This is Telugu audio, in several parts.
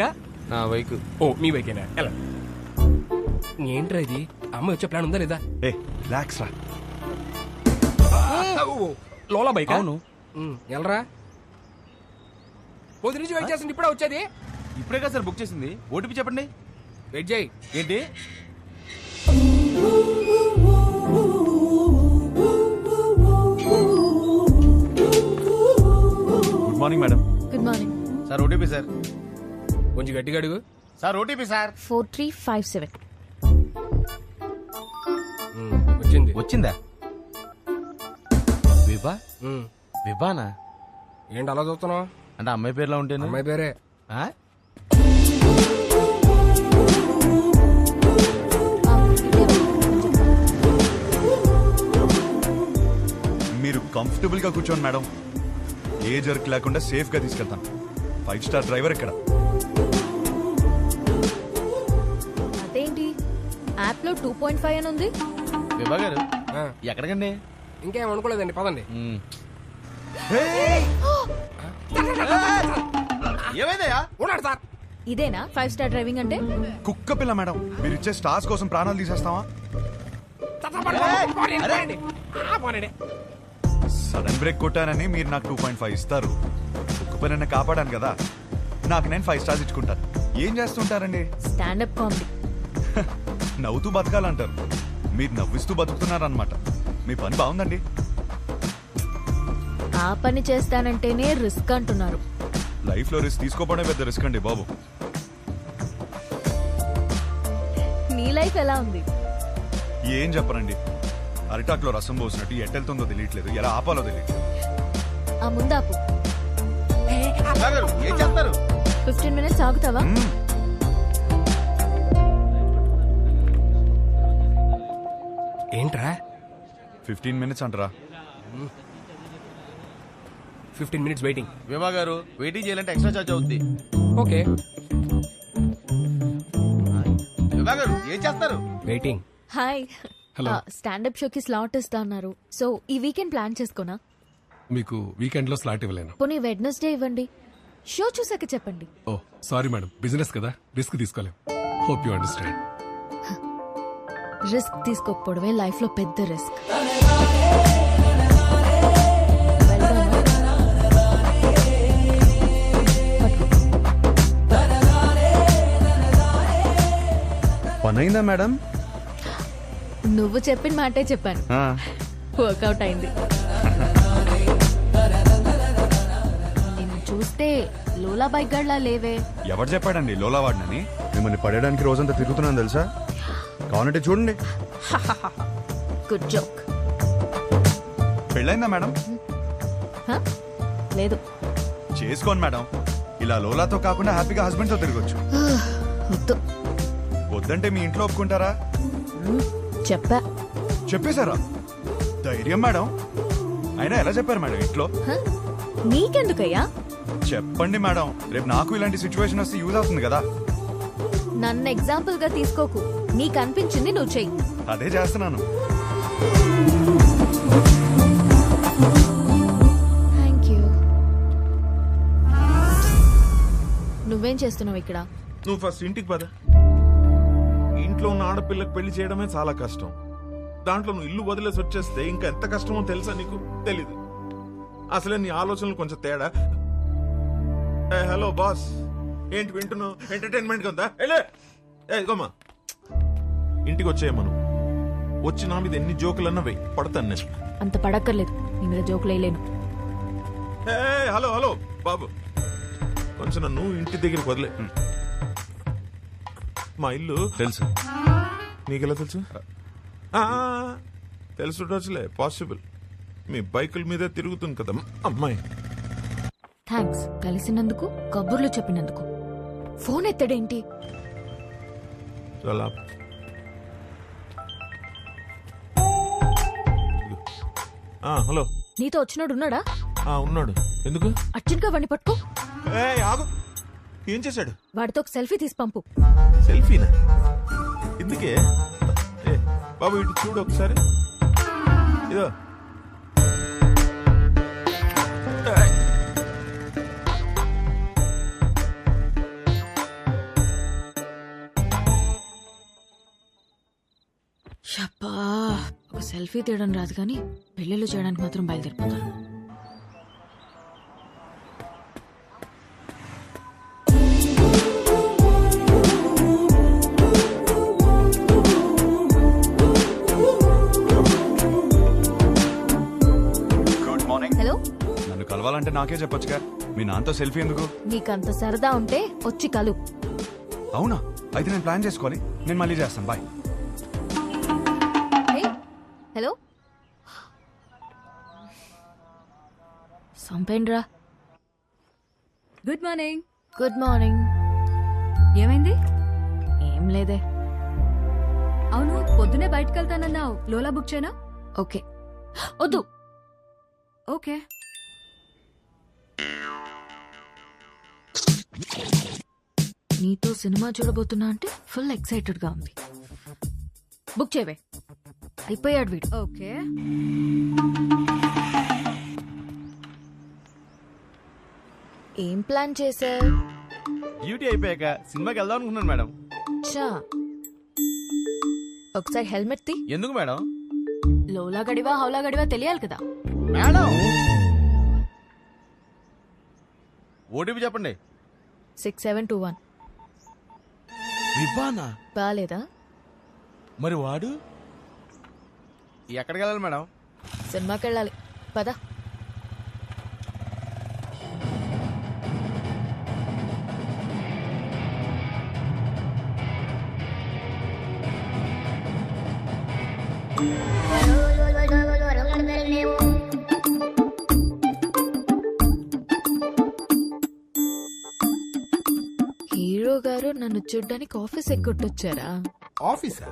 నా బైక్. ఓ మీ బైకేనా? ఎలా ఏంట్రా ఇది? అమ్మ వచ్చే ప్లాన్ ఉందా లేదా? రిలాక్స్ రా. లోలా బైక్? అవును. ఎలరా పొద్దు నుంచి వెయిట్ చేస్తుంది, ఇప్పుడే వచ్చేది. ఇప్పుడే కదా సార్ బుక్ చేసింది. ఓటీపీ చెప్పండి. వెయిట్ చేయి. ఏంటి? Good morning madam. Good morning. Sir OTP sir. కొంచెం గట్టిగా అడుగు. Sir OTP sir. 4357. వచ్చింది. వచ్చిందా? విభా? విభానా? ఏంటి అలా చూస్తున్నావు? అంటే అమ్మాయి పేరులో ఉంటేనే. అమ్మాయి పేరే. మీరు కంఫర్టబుల్ గా కూర్చోండి మేడం. ఏ జర్క్ లేకుండా సేఫ్ గా తీసుకెళ్తాను. 5 స్టార్ డ్రైవర్ ఇక్కడ. అదేంటి యాప్ లో 2.5 అని ఉంది? విభా గారు ఎక్కడికండి? ఇంకేం అనుకోలేదండి, పదండి. ఏమైందయ్యా? ఉన్నాడు సార్. ఇదేనా 5 స్టార్ డ్రైవింగ్ అంటే? కుక్క పిల్ల మేడం. మీరు ఇచ్చే స్టార్స్ కోసం ప్రాణాలు తీసేస్తావా? సడన్ బ్రేక్ కొట్టానని మీరు నాకు 2.5 ఇస్తారు. కుక్క పిల్లని కాపాడాను కదా, నాకు నేను 5 స్టార్స్ ఇచ్చుకుంటాను. ఏం చేస్తుంటారండి? Stand up comedy. నవ్వుతూ బతకాలంటారు, మీరు నవ్విస్తూ బతుకుతున్నారన్నమాట. మీ పని బాగుందండి. ఆ పని చేస్తానంటేనే రిస్క్ అంటున్నారు. లైఫ్ లో రిస్క్ తీసుకోవడమే పెద్ద రిస్క్ అండి బాబు. నీ లైఫ్ ఎలా ఉంది? ఏం చెప్పరండి, అరిటాక్లో రసం పోసినట్టు ఎట్టెళ్తుందో తెలియట్లేదు, ఎలా ఆపాలో తెలియట్లేదు. ఆ ముందాపు. ఏం చేస్తారు? 15 minutes ఆగుతావా? ఏంట్రా 15 minutes అంటారా? 15 minutes వెయిటింగ్. విభా గారు వెయిటింగ్ చేయాలంటే ఎక్స్ట్రా చార్జ్ అవుద్ది. ఓకే. విభా గారు ఏం చేస్తారు? వెయిటింగ్. హాయ్. స్టాండప్ షోకి స్లాట్ ఇస్తా అన్నారు. సో ఈ వీకెండ్ ప్లాన్ చేసుకోనా? మీకు వీకెండ్ లో స్లాట్ ఇవ్వలేను. పోనీ వెడ్నెస్డే ఇవ్వండి. షో చూసాక చెప్పండి. ఓ సారీ మేడం, బిజినెస్ కదా, రిస్క్ తీసుకోలేం. Hope you understand. రిస్క్ తీసుకోకపోవడమే లైఫ్ లో పెద్ద రిస్క్. పనైందా మేడం? నువ్వు చెప్పిన మాటే చెప్పాను. వర్కౌట్ అయింది. నేను చూస్తే లోలా బైక్ గడ్లా లేవే. ఎవరు చెప్పాడండి లోలా వాడినని? మిమ్మల్ని పడేయడానికి రోజంతా తిరుగుతున్నాను తెలుసా. కావాలంటే చూడండి. Good joke. పెళ్ళైందా మేడం? లేదు. చేసుకోండి మేడం. ఇలా లోలాతో కాకుండా హ్యాపీగా హస్బెండ్ తో తిరగొచ్చు. వద్దు. వద్దంటే మీ ఇంట్లో ఒప్పుకుంటారా? చెప్పా. చెప్పేశారా? ధైర్యం మేడం. అయినా ఎలా చెప్పారు మేడం ఇంట్లో? నీకెందుకయ్యా? చెప్పండి మేడం, రేపు నాకు ఇలాంటి సిచ్యువేషన్ వస్తే యూజ్ అవుతుంది కదా. నన్ను ఎగ్జాంపుల్ గా తీసుకోకు. నీకు అనిపించింది నువ్వు చెయ్యి. అదే చేస్తున్నాను. Thank you. నువ్వేం చేస్తున్నావు ఇక్కడ? నువ్వు ఫస్ట్ ఇంటికి పద. ఇంట్లో ఉన్న ఆడపిల్లకి పెళ్లి చేయడమే చాలా కష్టం. దాంట్లో నువ్వు ఇల్లు వదిలేసి వచ్చేస్తే ఇంకా ఎంత కష్టమో తెలుసా నీకు? తెలీదు. అసలే నీ ఆలోచనలు కొంచెం తేడా. హలో బాస్, ఏంటి వింటున్నావు? ఎంటర్టైన్మెంట్ ఉందా? గోమా ఇంటికి వచ్చేయమను. వచ్చి నా మీద ఎన్ని జోకులన్నా వెయ్యి, పడతాను నేను. అంత పడక్కర్లేదు, నీ మీద జోకులు వేయలేను. హలో హలో బాబు, కొంచెం నన్ను ఇంటి దగ్గరికి వదిలే. మా ఇల్లు తెలుసు. నీకెలా తెలుసు? తెలుసులే, పాసిబుల్. మీ బైకుల మీదే తిరుగుతుంది కదా అమ్మాయి. థ్యాంక్స్ కలిసినందుకు, కబుర్లు చెప్పినందుకు. ఫోన్ ఎత్తడేంటి? చాలా హలో. నీతో వచ్చినాడు ఉన్నాడా? ఉన్నాడు. ఎందుకు? అర్జెంట్ గా వాడిని పట్టుకో. ఆగు. ఏం చేశాడు? వాడితో ఒక సెల్ఫీ తీసి పంపు. సెల్ఫీనా? ఎందుకే? బాబు ఇటు చూడు ఒకసారి. ఇదో అబ్బా ఒక సెల్ఫీ తీయడం రాదు కానీ పెళ్ళిళ్ళు చేయడానికి మాత్రం బయలుదేరిపోతాను. Good morning. హలో, నన్ను కలవాలంటే నాకే చెప్పొచ్చుగా, మీ నాన్నతో సెల్ఫీ ఎందుకు? నీకంత సరదా ఉంటే వచ్చి కలు. అవునా? అయితే నేను ప్లాన్ చేసుకోవాలి. నేను మళ్ళీ చేస్తాను. బాయ్. హలో, సంపేండ్రా. Good morning. Good morning. ఏమైంది? ఏం లేదే. అవును, పొద్దునే బయటకు వెళ్తానన్నావు. లోలా బుక్ చేయనా? ఓకే. వద్దు. ఓకే. నీతో సినిమా చూడబోతున్నా అంటే ఫుల్ ఎక్సైటెడ్ గా ఉంది. బుక్ చేయవే. అయిపోయాడు వీడు. ఓకే. ఏం ప్లాన్ చేశా? డ్యూటీ అయిపోయాక సినిమాకి వెళ్దాం అనుకున్నాను మేడం. చా, ఒకసారి హెల్మెట్ తీ. ఎందుకు మేడం? లోలా గడివా హౌలా గడివా తెలియాలి కదా. మేడం ఓటీపీ చెప్పండి. 6721. విభానా? బాలేదా? మరి వాడు ఎక్కడికి వెళ్ళాలి మేడం? సినిమాకి వెళ్ళాలి. పద. హీరో గారు నన్ను చూడ్డానికి ఆఫీస్ ఎక్కొట్టొచ్చారా? ఆఫీసా?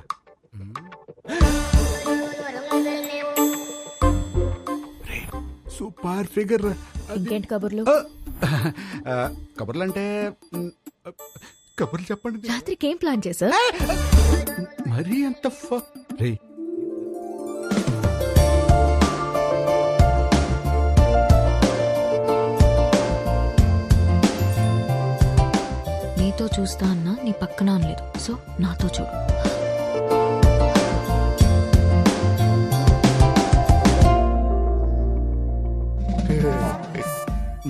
Super figure. ఇంకేంటి కబుర్లు? కబుర్లు అంటే కబుర్లు చెప్పండి. రాత్రికి ఏం ప్లాన్ చేశా? మరీ అంత రే నీతో చూస్తా అన్నా నీ పక్కన అనలేదు. సో నాతో చూడు.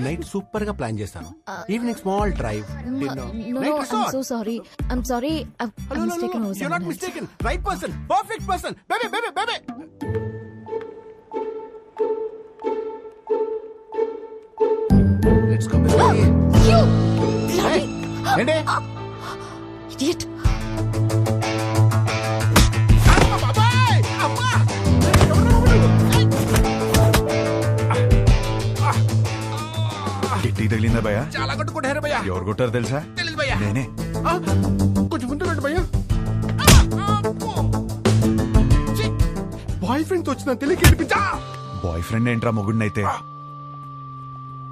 నైట్ సూపర్ గా ప్లాన్ చేస్తాను. Evening small drive. So sorry. I'm sorry. You're not mistaken. Right person. Perfect person. Baby. Let's go, baby. ఏంటి? Idiot. గిట్టి తగిలిందా భయ్యా? చాలా కొట్టుకుంటారు భయ్యా. ఎవరు కొట్టారు తెలుసా? తెలీదు భయ్యా. నేనే. కొంచెం ముందు రండి భయ్యా. బాయ్ ఫ్రెండ్ తో వచ్చిన తెలియక ఏడిపించా. బాయ్ ఫ్రెండ్ ఏంట్రా మొగుడినైతే?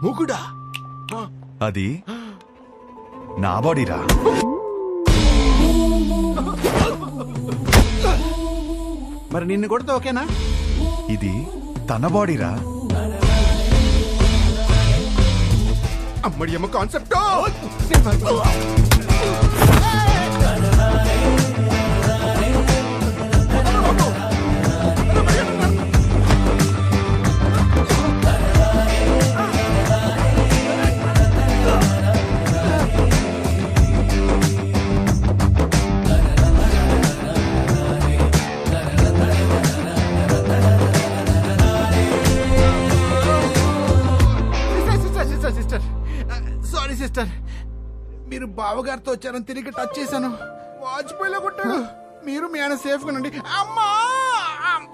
ముగుడా? అది నా బాడీరా. మరి నిన్ను కొడితే ఓకేనా? ఇది తన బాడీరా. అమ్మడి అమ్మ కాన్సెప్ట్. సిస్టర్ సారీ సిస్టర్, మీరు బావగారితో వచ్చారని తిరిగి టచ్ చేశాను. వాజ్పేయిలో కొట్టాడు. మీరు మీ ఆయన సేఫ్ గా ఉండండి. అమ్మా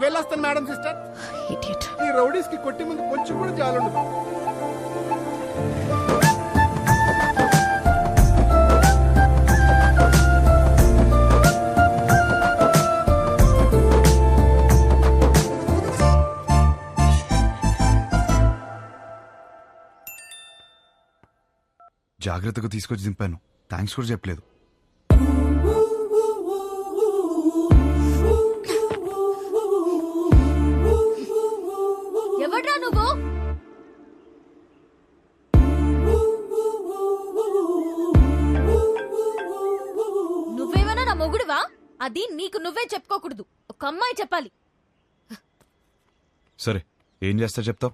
వెళ్ళొస్తాను మేడం. Sister, Idiot. ఈ రౌడీస్ కి కొట్టి ముందు కొంచెం కూడా జాలుండదు. జాగ్రత్తగా తీసుకొచ్చి దింపాను. థ్యాంక్స్ కూడా చెప్పలేదు. ఎవడ్రా నువ్వు? నువ్వేమైనా నా మొగుడువా? అది నీకు నువ్వే చెప్పుకోకూడదు. ఒక అమ్మాయి చెప్పాలి. సరే ఏం చేస్తా చెప్తావు?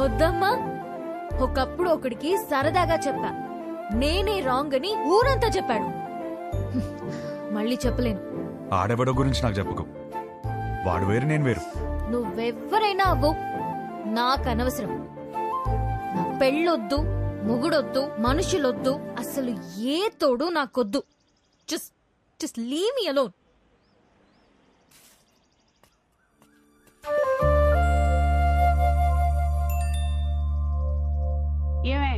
వద్దమ్మా. ఒకప్పుడు ఒకడికి సరదాగా చెప్పా, నేనే రాంగ్ అని ఊరంతా చెప్పాడు. మళ్ళీ చెప్పలేను. ఆడెవడో గురించి నాకు చెప్పకు. వాడు వేరు, నేను వేరు. నువ్వెవ్వరైనా అవ్వు, నాకు అనవసరం. నా పెళ్ళొద్దు, మొగుడొద్దు, మనుషులొద్దు, అసలు ఏ తోడు నాకొద్దు. Just leave me alone. ఏమే,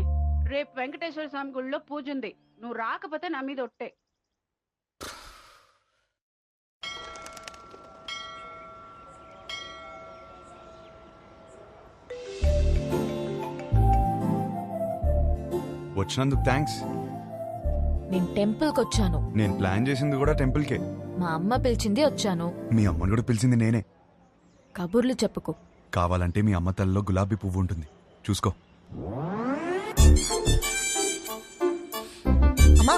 రేపు వెంకటేశ్వర స్వామి గుళ్ళో పూజ ఉంది. నువ్వు రాకపోతే నా మీద ఒట్టే. వచ్చినందుకు థ్యాంక్స్. నేను టెంపుల్కి వచ్చాను. నేను ప్లాన్ చేసింది కూడా టెంపుల్కే. మా అమ్మ పిలిచింది వచ్చాను. మీ అమ్మని కూడా పిలిచింది నేనే. కబుర్లు చెప్పుకో. కావాలంటే మీ అమ్మ తల్లిలో గులాబీ పువ్వు ఉంటుంది, చూసుకో. అమ్మా